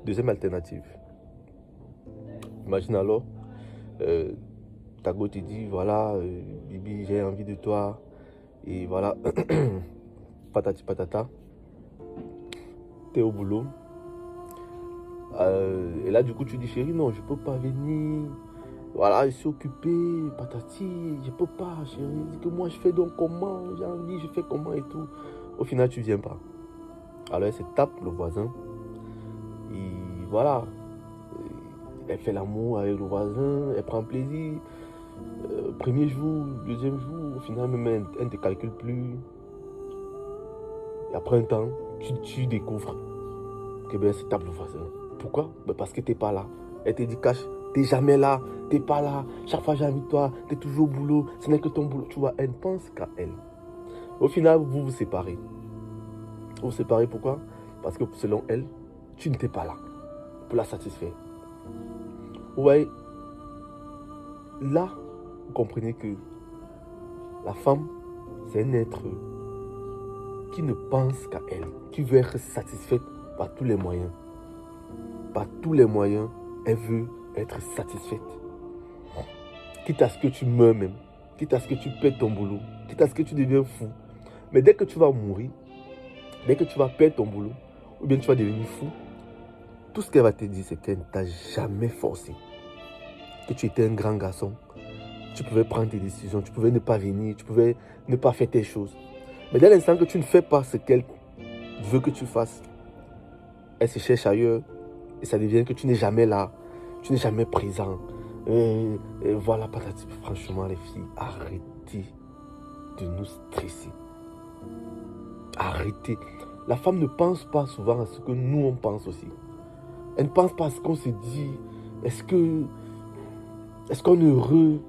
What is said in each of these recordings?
Deuxième alternative. Imagine alors, ta go te dit, voilà, Bibi, j'ai envie de toi. Et voilà, patati patata, t'es au boulot. Et là, du coup, tu dis, chérie, non, je peux pas venir. Voilà, je suis occupé, patati, je peux pas, chérie. Dis que moi, je fais donc comment, j'ai envie, je fais comment et tout. Au final, tu viens pas. Alors, elle se tape le voisin. Et voilà, elle fait l'amour avec le voisin, elle prend plaisir. Premier jour, deuxième jour, au final, même elle ne te calcule plus. Et après un temps, tu découvres que ben, elle se tape le voisin. Pourquoi? Ben, parce que tu n'es pas là. Elle te dit, cache, tu n'es jamais là, tu n'es pas là. Chaque fois, j'ai envie de toi, tu es toujours au boulot. Ce n'est que ton boulot. Tu vois, elle ne pense qu'à elle. Au final, vous vous séparez. Vous vous séparez pourquoi? Parce que selon elle, tu n'étais pas là pour la satisfaire. Ouais, là, vous comprenez que la femme, c'est un être qui ne pense qu'à elle, qui veut être satisfaite par tous les moyens. Par tous les moyens, elle veut être satisfaite. Quitte à ce que tu meurs même, quitte à ce que tu perds ton boulot, quitte à ce que tu deviens fou. Mais dès que tu vas mourir, dès que tu vas perdre ton boulot, ou bien tu vas devenir fou, tout ce qu'elle va te dire, c'est qu'elle ne t'a jamais forcé. Que tu étais un grand garçon, tu pouvais prendre tes décisions, tu pouvais ne pas venir, tu pouvais ne pas faire tes choses. Mais dès l'instant que tu ne fais pas ce qu'elle veut que tu fasses, elle se cherche ailleurs et ça devient que tu n'es jamais là, tu n'es jamais présent. Et voilà, patati. Franchement, les filles, arrêtez de nous stresser. Arrêtez. La femme ne pense pas souvent à ce que nous, on pense aussi. Elle ne pense pas à ce qu'on se dit. Est-ce qu'on est heureux?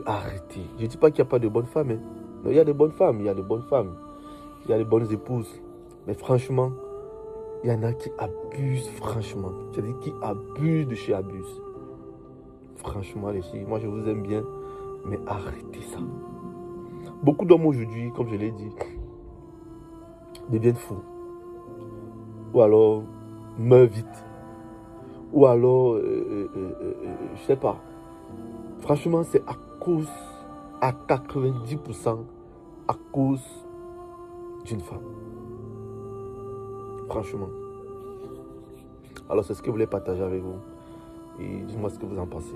Arrêtez. Je ne dis pas qu'il n'y a pas de bonnes femmes. Hein. Non, il y a de bonnes femmes, il y a de bonnes femmes. Il y a de bonnes épouses. Mais franchement, il y en a qui abusent, franchement. C'est-à-dire qui abusent de chez abusent. Franchement, les filles, moi je vous aime bien, mais arrêtez ça. Beaucoup d'hommes aujourd'hui, comme je l'ai dit, deviennent fous. Ou alors, meurent vite. Ou alors, je sais pas. Franchement, c'est à cause, à 90%, à cause d'une femme. Franchement. Alors, c'est ce que je voulais partager avec vous. Et dites-moi ce que vous en pensez.